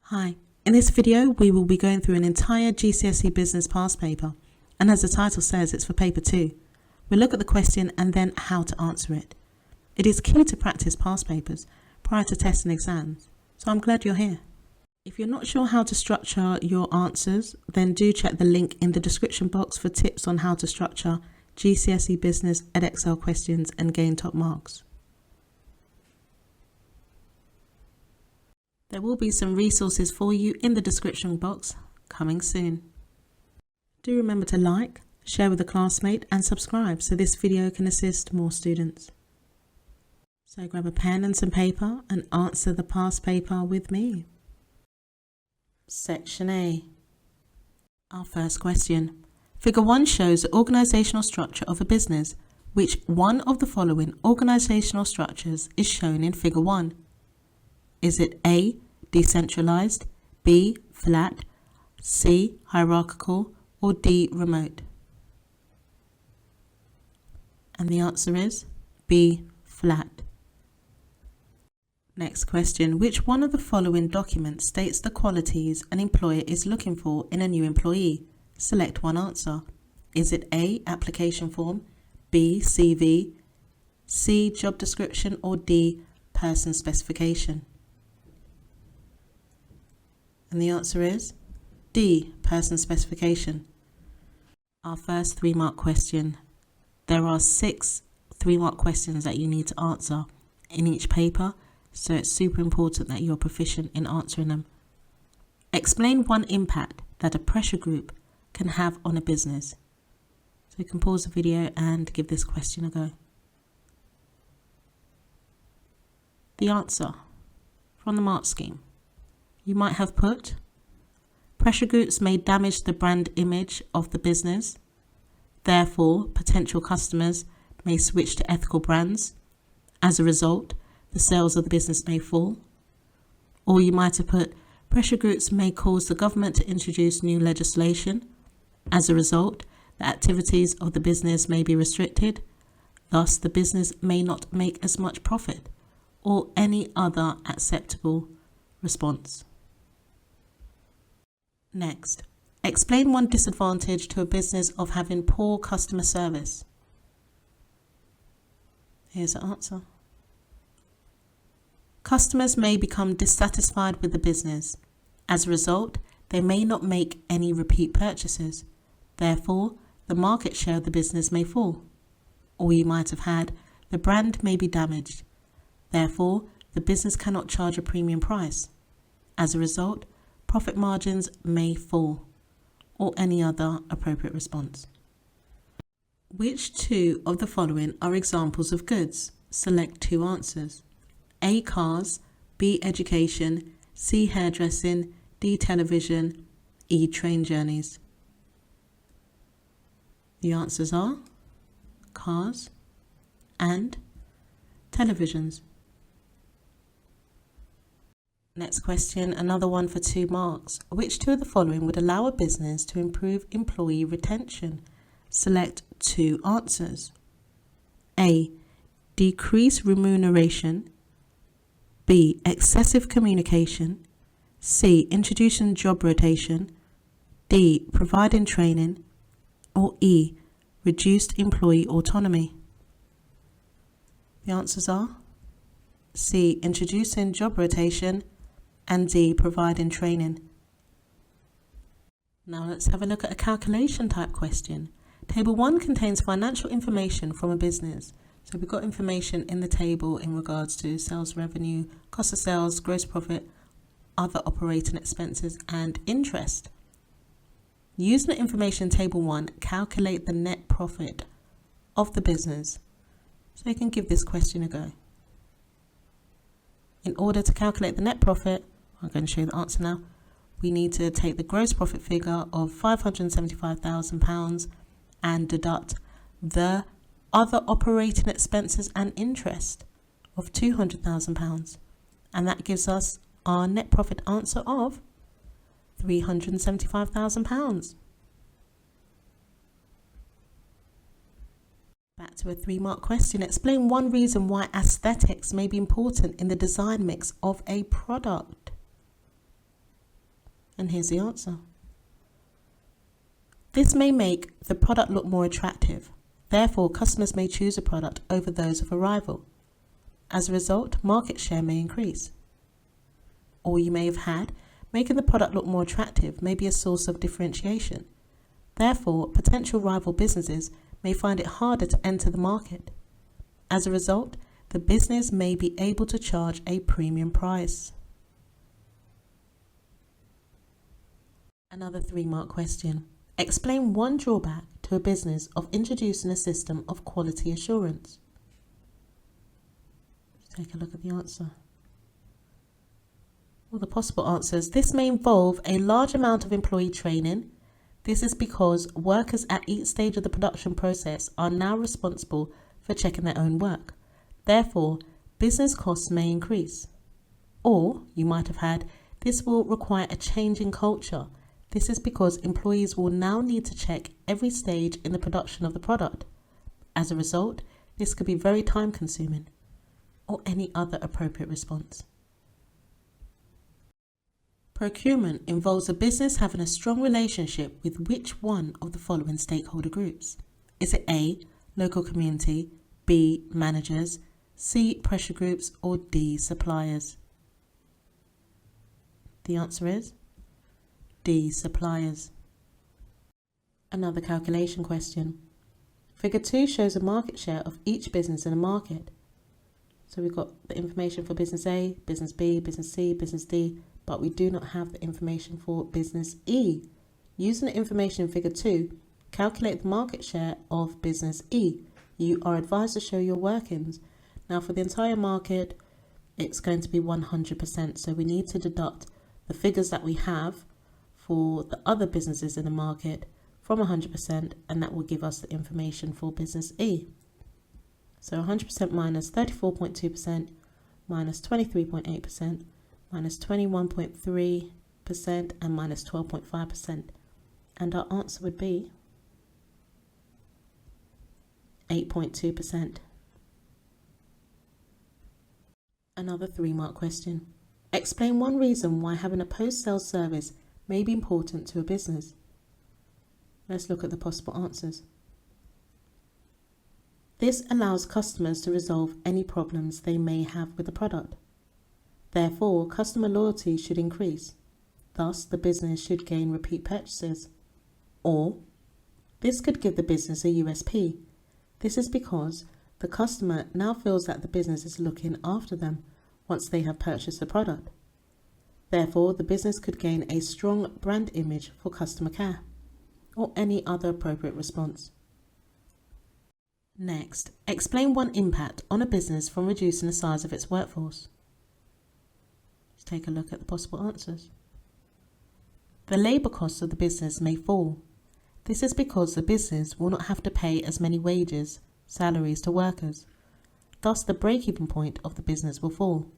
Hi, in this video we will be going through an entire GCSE business past paper, and as the title says, it's for paper 2. We'll look at the question and then how to answer it. It is key to practice past papers prior to tests and exams, so I'm glad you're here. If you're not sure how to structure your answers, then do check the link in the description box for tips on how to structure GCSE business EDEXCEL questions and gain top marks. There will be some resources for you in the description box coming soon. Do remember to like, share with a classmate and subscribe so this video can assist more students. So grab a pen and some paper and answer the past paper with me. Section A. Our first question. Figure 1 shows the organisational structure of a business. Which one of the following organisational structures is shown in Figure 1? Is it A, decentralised, B, flat, C, hierarchical, or D, remote? And the answer is B, flat. Next question. Which one of the following documents states the qualities an employer is looking for in a new employee? Select one answer. Is it A, application form, B, CV, C, job description, or D, person specification? And the answer is D, person specification. Our first 3-mark question. There are 6 3-mark questions that you need to answer in each paper, so it's super important that you're proficient in answering them. Explain one impact that a pressure group can have on a business. So you can pause the video and give this question a go. The answer from the mark scheme. You might have put, pressure groups may damage the brand image of the business. Therefore, potential customers may switch to ethical brands. As a result, the sales of the business may fall. Or you might have put, pressure groups may cause the government to introduce new legislation. As a result, the activities of the business may be restricted. Thus, the business may not make as much profit, or any other acceptable response. Next, explain one disadvantage to a business of having poor customer service. Here's the answer. Customers may become dissatisfied with the business. As a result, they may not make any repeat purchases. Therefore, the market share of the business may fall. Or you might have had, the brand may be damaged. Therefore, the business cannot charge a premium price. As a result, profit margins may fall, or any other appropriate response. Which 2 of the following are examples of goods? Select 2 answers. A, cars, B, education, C, hairdressing, D, television, E, train journeys. The answers are cars and televisions. Next question, another one for 2 marks. Which 2 of the following would allow a business to improve employee retention? Select 2 answers. A, decrease remuneration. B, excessive communication. C, introducing job rotation. D, providing training. Or E, reduced employee autonomy. The answers are C, introducing job rotation, and D, providing training. Now let's have a look at a calculation type question. Table 1 contains financial information from a business. So we've got information in the table in regards to sales revenue, cost of sales, gross profit, other operating expenses, and interest. Using the information in Table 1, calculate the net profit of the business. So you can give this question a go. In order to calculate the net profit, I'm going to show you the answer now. We need to take the gross profit figure of £575,000 and deduct the other operating expenses and interest of £200,000. And that gives us our net profit answer of £375,000. Back to a 3-mark question. Explain one reason why aesthetics may be important in the design mix of a product. And here's the answer. This may make the product look more attractive. Therefore, customers may choose a product over those of a rival. As a result, market share may increase. Or you may have had, making the product look more attractive may be a source of differentiation. Therefore, potential rival businesses may find it harder to enter the market. As a result, the business may be able to charge a premium price. Another 3-mark question. Explain one drawback to a business of introducing a system of quality assurance. Let's take a look at the answer. Well, the possible answers. This may involve a large amount of employee training. This is because workers at each stage of the production process are now responsible for checking their own work. Therefore, business costs may increase. Or you might have had, this will require a change in culture. This is because employees will now need to check every stage in the production of the product. As a result, this could be very time consuming, or any other appropriate response. Procurement involves a business having a strong relationship with which one of the following stakeholder groups? Is it A, local community, B, managers, C, pressure groups, or D, suppliers? The answer is D, suppliers. Another calculation question. Figure 2 shows a market share of each business in a market. So we've got the information for business A, business B, business C, business D, but we do not have the information for business E. Using the information in figure 2, calculate the market share of business E. You are advised to show your workings. Now for the entire market, it's going to be 100%. So we need to deduct the figures that we have for the other businesses in the market from 100%, and that will give us the information for business E. So 100% minus 34.2% minus 23.8% minus 21.3% and minus 12.5%. And our answer would be 8.2%. Another 3-mark question. Explain one reason why having a post-sales service may be important to a business. Let's look at the possible answers. This allows customers to resolve any problems they may have with the product. Therefore, customer loyalty should increase. Thus, the business should gain repeat purchases. Or, this could give the business a USP. This is because the customer now feels that the business is looking after them once they have purchased the product. Therefore, the business could gain a strong brand image for customer care, or any other appropriate response. Next, explain one impact on a business from reducing the size of its workforce. Let's take a look at the possible answers. The labour costs of the business may fall. This is because the business will not have to pay as many wages, salaries to workers. Thus, the break-even point of the business will fall.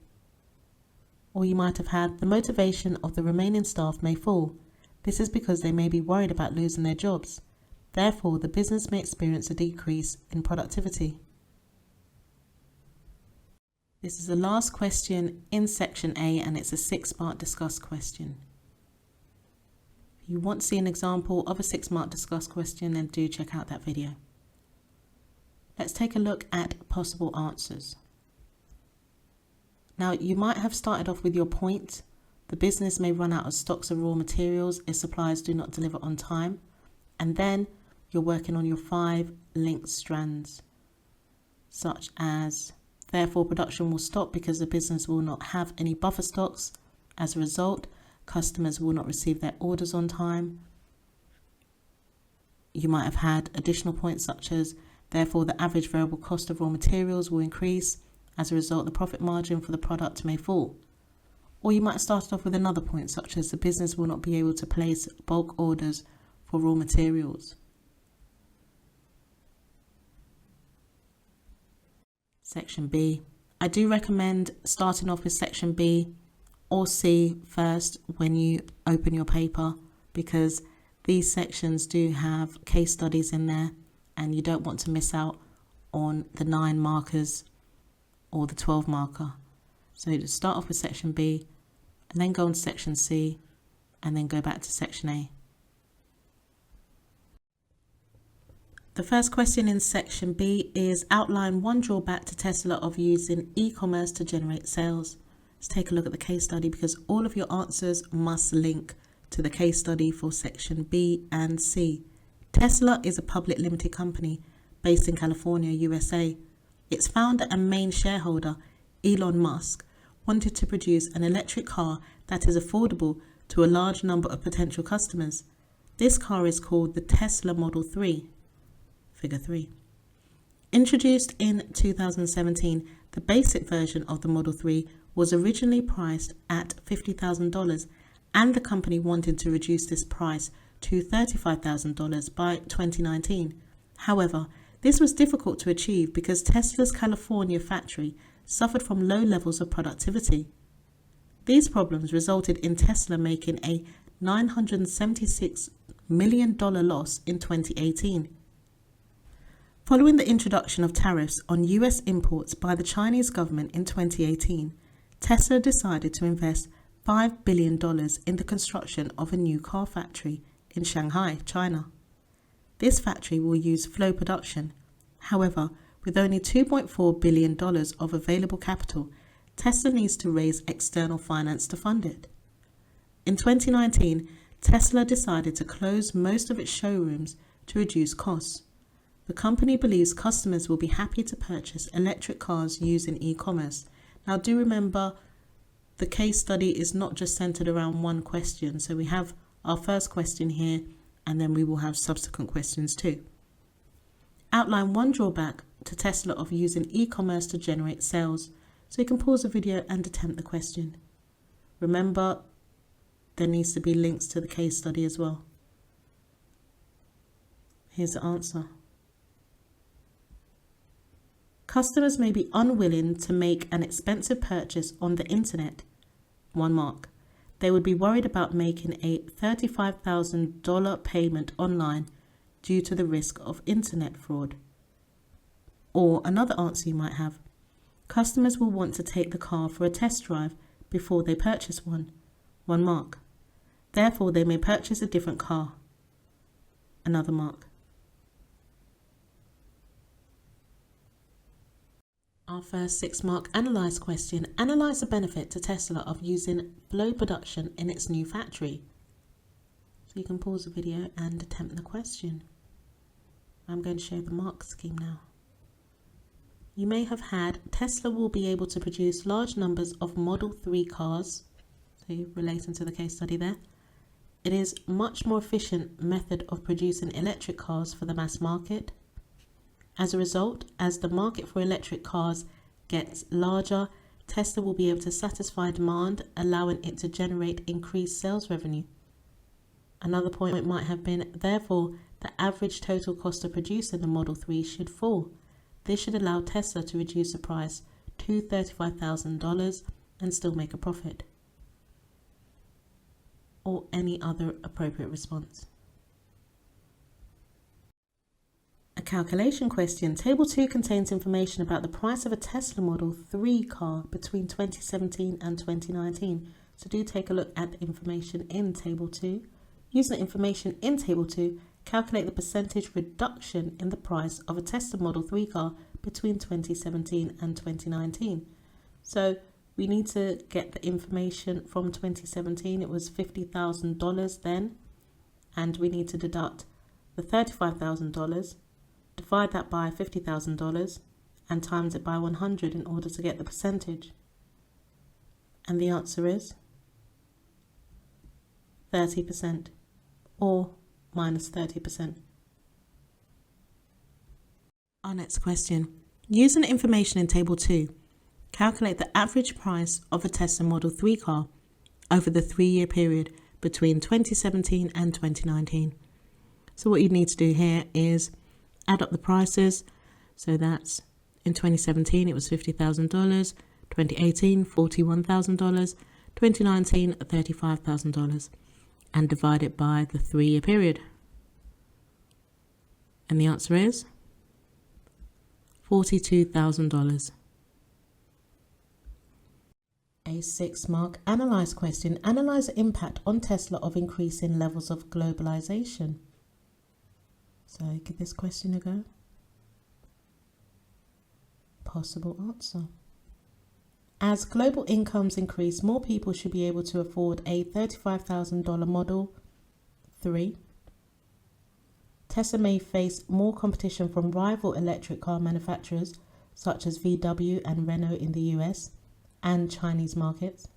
Or you might have had the motivation of the remaining staff may fall. This is because they may be worried about losing their jobs. Therefore, the business may experience a decrease in productivity. This is the last question in section A, and it's a 6-mark discuss question. If you want to see an example of a 6-mark discuss question, then do check out that video. Let's take a look at possible answers. Now, you might have started off with your point. The business may run out of stocks of raw materials if suppliers do not deliver on time. And then you're working on your 5 linked strands, such as, therefore, production will stop because the business will not have any buffer stocks. As a result, customers will not receive their orders on time. You might have had additional points such as, therefore, the average variable cost of raw materials will increase. As a result, the profit margin for the product may fall. Or you might have started off with another point such as the business will not be able to place bulk orders for raw materials. Section B. I do recommend starting off with section B or C first when you open your paper, because these sections do have case studies in there and you don't want to miss out on the 9 markers or the 12 marker. So just start off with section B and then go on to section C and then go back to section A. The first question in section B is outline one drawback to Tesla of using e-commerce to generate sales. Let's take a look at the case study because all of your answers must link to the case study for section B and C. Tesla is a public limited company based in California, USA. Its founder and main shareholder, Elon Musk, wanted to produce an electric car that is affordable to a large number of potential customers. This car is called the Tesla Model 3, figure 3. Introduced in 2017, the basic version of the Model 3 was originally priced at $50,000, and the company wanted to reduce this price to $35,000 by 2019. However, this was difficult to achieve because Tesla's California factory suffered from low levels of productivity. These problems resulted in Tesla making a $976 million loss in 2018. Following the introduction of tariffs on US imports by the Chinese government in 2018, Tesla decided to invest $5 billion in the construction of a new car factory in Shanghai, China. This factory will use flow production. However, with only $2.4 billion of available capital, Tesla needs to raise external finance to fund it. In 2019, Tesla decided to close most of its showrooms to reduce costs. The company believes customers will be happy to purchase electric cars using e-commerce. Now do remember, the case study is not just centered around one question. So we have our first question here, and then we will have subsequent questions too. Outline one drawback to Tesla of using e-commerce to generate sales. So you can pause the video and attempt the question. Remember, there needs to be links to the case study as well. Here's the answer. Customers may be unwilling to make an expensive purchase on the internet. 1 mark. They would be worried about making a $35,000 payment online due to the risk of internet fraud. Or another answer you might have. Customers will want to take the car for a test drive before they purchase one. 1 mark. Therefore, they may purchase a different car. Another mark. Our first 6-mark analyse question. Analyse the benefit to Tesla of using flow production in its new factory. So you can pause the video and attempt the question. I'm going to show the mark scheme now. You may have had Tesla will be able to produce large numbers of Model 3 cars. So you're relating to the case study there. It is a much more efficient method of producing electric cars for the mass market. As a result, as the market for electric cars gets larger, Tesla will be able to satisfy demand, allowing it to generate increased sales revenue. Another point might have been, therefore, the average total cost of producing the Model 3 should fall. This should allow Tesla to reduce the price to $35,000 and still make a profit. Or any other appropriate response. A calculation question. Table 2 contains information about the price of a Tesla Model 3 car between 2017 and 2019. So do take a look at the information in Table 2. Using the information in Table 2, calculate the percentage reduction in the price of a Tesla Model 3 car between 2017 and 2019. So we need to get the information from 2017. It was $50,000 then. And we need to deduct the $35,000. Divide that by $50,000 and times it by 100 in order to get the percentage. And the answer is 30% or minus 30%. Our next question. Using the information in Table 2, calculate the average price of a Tesla Model 3 car over the 3-year period between 2017 and 2019. So what you need to do here is add up the prices. So that's in 2017 it was $50,000, 2018 $41,000, 2019 $35,000, and divide it by the 3-year period. And the answer is $42,000. A 6-mark analyze question. Analyze the impact on Tesla of increasing levels of globalization. So give this question a go. Possible answer. As global incomes increase, more people should be able to afford a $35,000 Model 3. Tesla may face more competition from rival electric car manufacturers such as VW and Renault in the US and Chinese markets.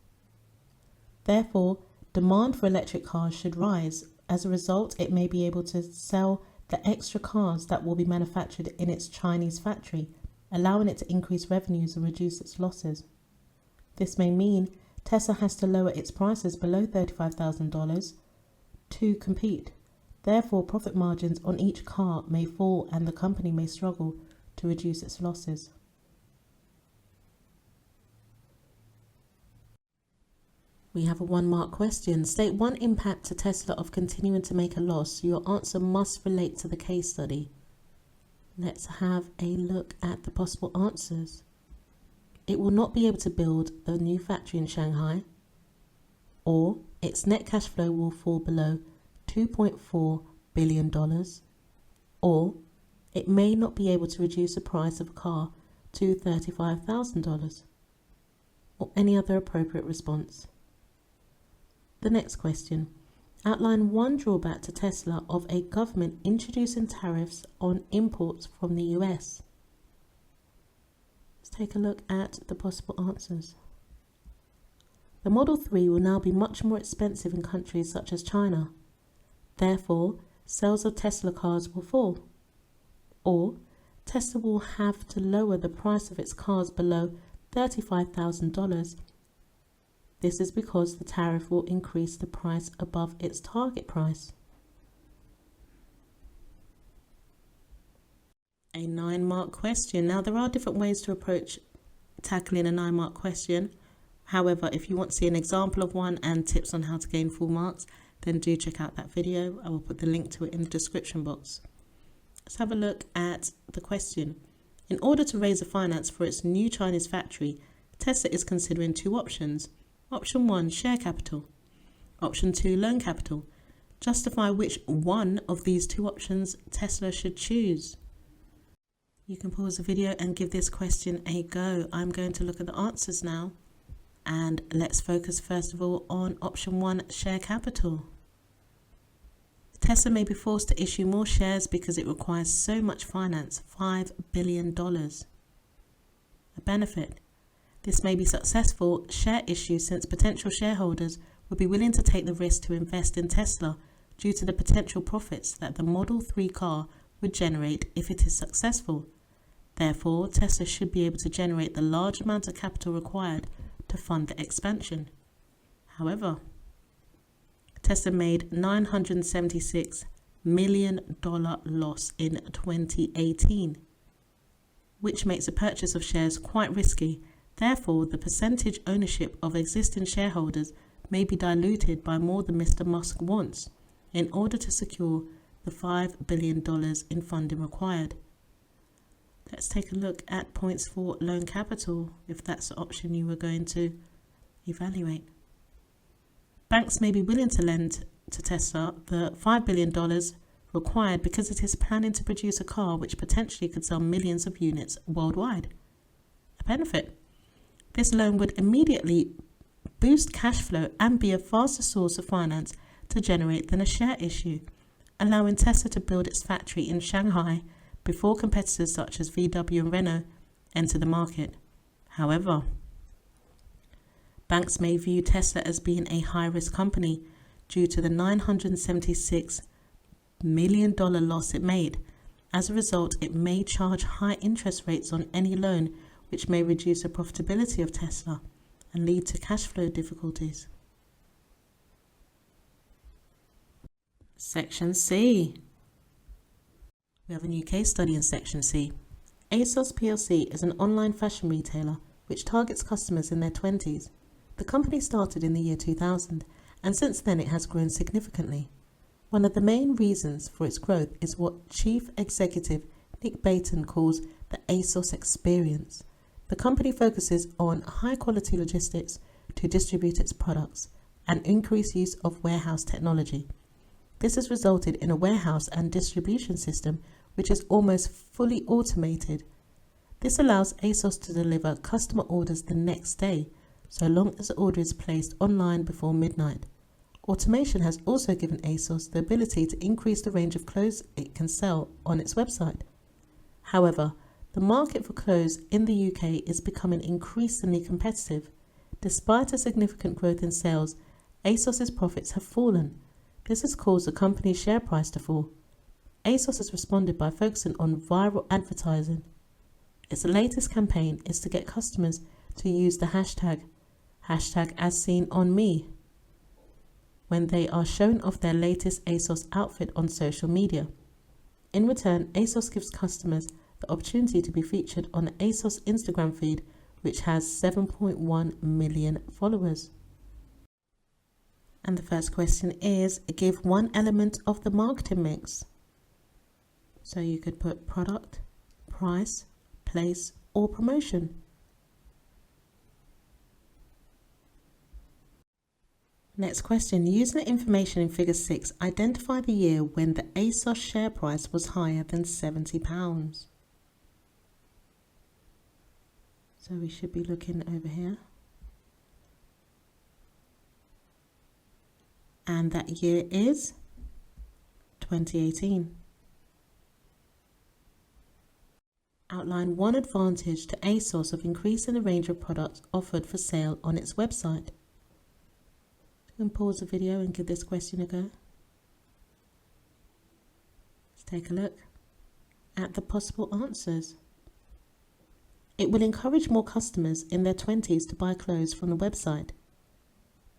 Therefore, demand for electric cars should rise. As a result, it may be able to sell the extra cars that will be manufactured in its Chinese factory, allowing it to increase revenues and reduce its losses. This may mean Tesla has to lower its prices below $35,000 to compete. Therefore, profit margins on each car may fall and the company may struggle to reduce its losses. We have a 1-mark question. State one impact to Tesla of continuing to make a loss. Your answer must relate to the case study. Let's have a look at the possible answers. It will not be able to build the new factory in Shanghai, or its net cash flow will fall below $2.4 billion, or it may not be able to reduce the price of a car to $35,000, or any other appropriate response. The next question. Outline one drawback to Tesla of a government introducing tariffs on imports from the US. Let's take a look at the possible answers. The Model 3 will now be much more expensive in countries such as China. Therefore, sales of Tesla cars will fall. Or, Tesla will have to lower the price of its cars below $35,000. This is because the tariff will increase the price above its target price. A 9-mark question. Now, there are different ways to approach tackling a 9-mark question. However, if you want to see an example of one and tips on how to gain full marks, then do check out that video. I will put the link to it in the description box. Let's have a look at the question. In order to raise the finance for its new Chinese factory, Tesla is considering 2 options. Option 1, share capital. Option 2, loan capital. Justify which one of these 2 options Tesla should choose. You can pause the video and give this question a go. I'm going to look at the answers now. And let's focus first of all on option 1, share capital. Tesla may be forced to issue more shares because it requires so much finance, $5 billion. A benefit. This may be successful share issue since potential shareholders would be willing to take the risk to invest in Tesla due to the potential profits that the Model 3 car would generate if it is successful. Therefore, Tesla should be able to generate the large amount of capital required to fund the expansion. However, Tesla made $976 million loss in 2018, which makes the purchase of shares quite risky. Therefore, the percentage ownership of existing shareholders may be diluted by more than Mr. Musk wants in order to secure the $5 billion in funding required. Let's take a look at points for loan capital, if that's the option you were going to evaluate. Banks may be willing to lend to Tesla the $5 billion required because it is planning to produce a car which potentially could sell millions of units worldwide. A benefit. This loan would immediately boost cash flow and be a faster source of finance to generate than a share issue, allowing Tesla to build its factory in Shanghai before competitors such as VW and Renault enter the market. However, banks may view Tesla as being a high-risk company due to the $976 million loss it made. As a result, it may charge high interest rates on any loan, which may reduce the profitability of Tesla and lead to cash flow difficulties. Section C. We have a new case study in Section C. ASOS plc is an online fashion retailer which targets customers in their 20s. The company started in the year 2000, and since then it has grown significantly. One of the main reasons for its growth is what Chief Executive Nick Baton calls the ASOS experience. The company focuses on high-quality logistics, to distribute its products and increased use of warehouse technology. This has resulted in a warehouse and distribution system which is almost fully automated. This allows ASOS to deliver customer orders the next day, so long as the order is placed online before midnight. Automation has also given ASOS the ability to increase the range of clothes it can sell on its website. However, the market for clothes in the UK is becoming increasingly competitive. Despite a significant growth in sales, ASOS's profits have fallen. This has caused the company's share price to fall. ASOS has responded by focusing on viral advertising. Its latest campaign is to get customers to use the hashtag #AsSeenOnMe when they are shown off their latest ASOS outfit on social media. In return, ASOS gives customers the opportunity to be featured on the ASOS Instagram feed, which has 7.1 million followers. And the first question is, give one element of the marketing mix. So you could put product, price, place, or promotion. Next question, using the information in figure 6, identify the year when the ASOS share price was higher than £70. So we should be looking over here. And that year is 2018. Outline one advantage to ASOS of increasing the range of products offered for sale on its website. You can pause the video and give this question a go. Let's take a look at the possible answers. It will encourage more customers in their 20s to buy clothes from the website.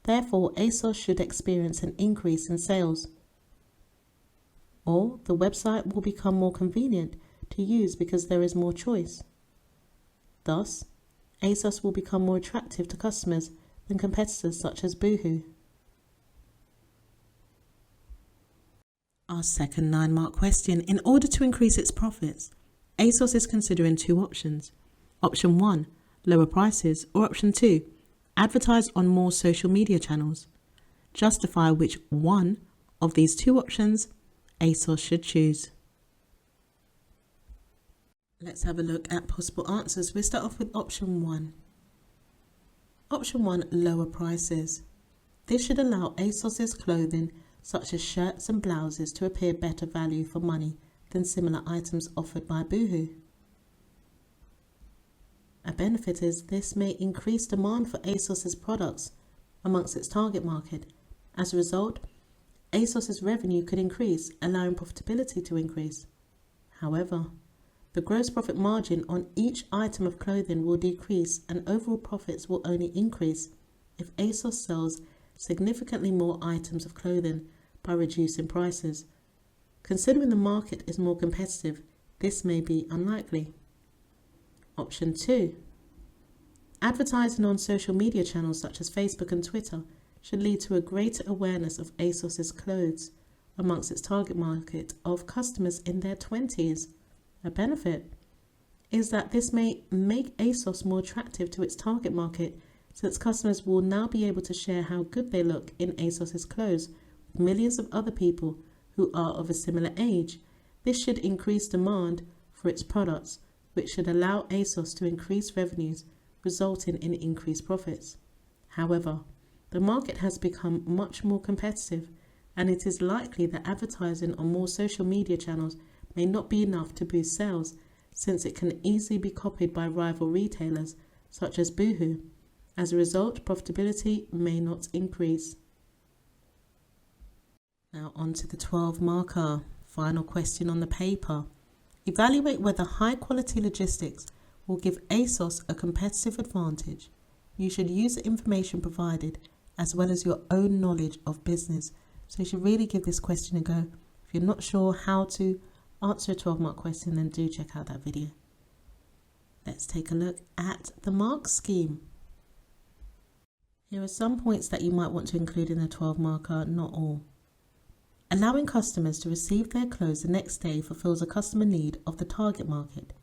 Therefore, ASOS should experience an increase in sales. Or the website will become more convenient to use because there is more choice. Thus, ASOS will become more attractive to customers than competitors such as Boohoo. Our second 9-mark question. In order to increase its profits, ASOS is considering two options. Option 1, lower prices, or option 2, advertise on more social media channels. Justify which one of these two options ASOS should choose. Let's have a look at possible answers. We'll start off with option 1. Option 1, lower prices. This should allow ASOS's clothing, such as shirts and blouses, to appear better value for money than similar items offered by Boohoo. A benefit is this may increase demand for ASOS's products amongst its target market. As a result, ASOS's revenue could increase, allowing profitability to increase. However, the gross profit margin on each item of clothing will decrease and overall profits will only increase if ASOS sells significantly more items of clothing by reducing prices. Considering the market is more competitive, this may be unlikely. Option 2. Advertising on social media channels such as Facebook and Twitter should lead to a greater awareness of ASOS's clothes amongst its target market of customers in their 20s. A benefit is that this may make ASOS more attractive to its target market, since customers will now be able to share how good they look in ASOS's clothes with millions of other people who are of a similar age. This should increase demand for its products, which should allow ASOS to increase revenues, resulting in increased profits. However, the market has become much more competitive, and it is likely that advertising on more social media channels may not be enough to boost sales, since it can easily be copied by rival retailers such as Boohoo. As a result, profitability may not increase. Now on to the 12-marker. Final question on the paper. Evaluate whether high-quality logistics will give ASOS a competitive advantage. You should use the information provided as well as your own knowledge of business. So you should really give this question a go. If you're not sure how to answer a 12-mark question, then do check out that video. Let's take a look at the mark scheme. Here are some points that you might want to include in a 12-marker, not all. Allowing customers to receive their clothes the next day fulfills a customer need of the target market.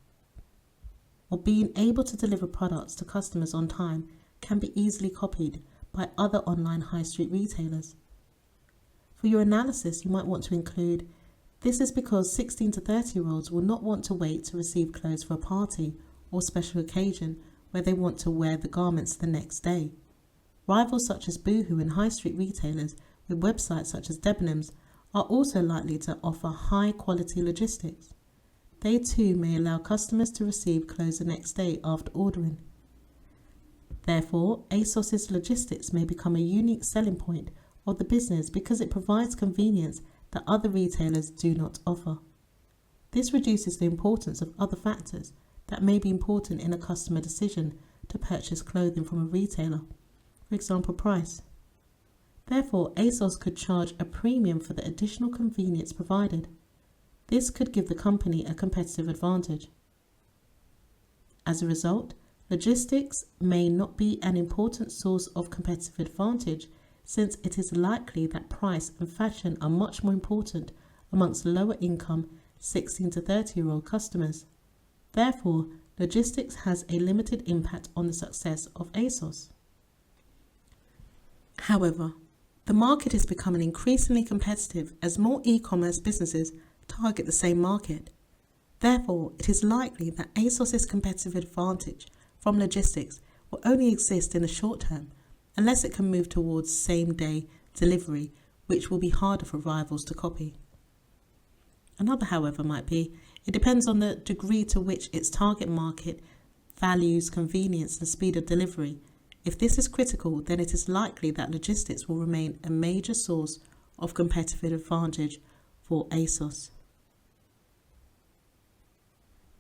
Or being able to deliver products to customers on time can be easily copied by other online high street retailers. For your analysis, you might want to include, this is because 16 to 30-year-olds will not want to wait to receive clothes for a party or special occasion where they want to wear the garments the next day. Rivals such as Boohoo and high street retailers with websites such as Debenhams are also likely to offer high-quality logistics. They too may allow customers to receive clothes the next day after ordering. Therefore, ASOS's logistics may become a unique selling point of the business because it provides convenience that other retailers do not offer. This reduces the importance of other factors that may be important in a customer decision to purchase clothing from a retailer, for example, price. Therefore, ASOS could charge a premium for the additional convenience provided. This could give the company a competitive advantage. As a result, logistics may not be an important source of competitive advantage since it is likely that price and fashion are much more important amongst lower income 16 to 30-year-old customers. Therefore, logistics has a limited impact on the success of ASOS. However, the market is becoming increasingly competitive as more e-commerce businesses target the same market. Therefore, it is likely that ASOS's competitive advantage from logistics will only exist in the short term unless it can move towards same-day delivery, which will be harder for rivals to copy. Another, however, might be, it depends on the degree to which its target market values convenience and speed of delivery. If this is critical, then it is likely that logistics will remain a major source of competitive advantage for ASOS.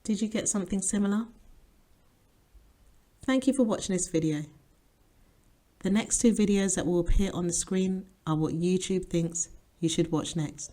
Did you get something similar? Thank you for watching this video. The next two videos that will appear on the screen are what YouTube thinks you should watch next.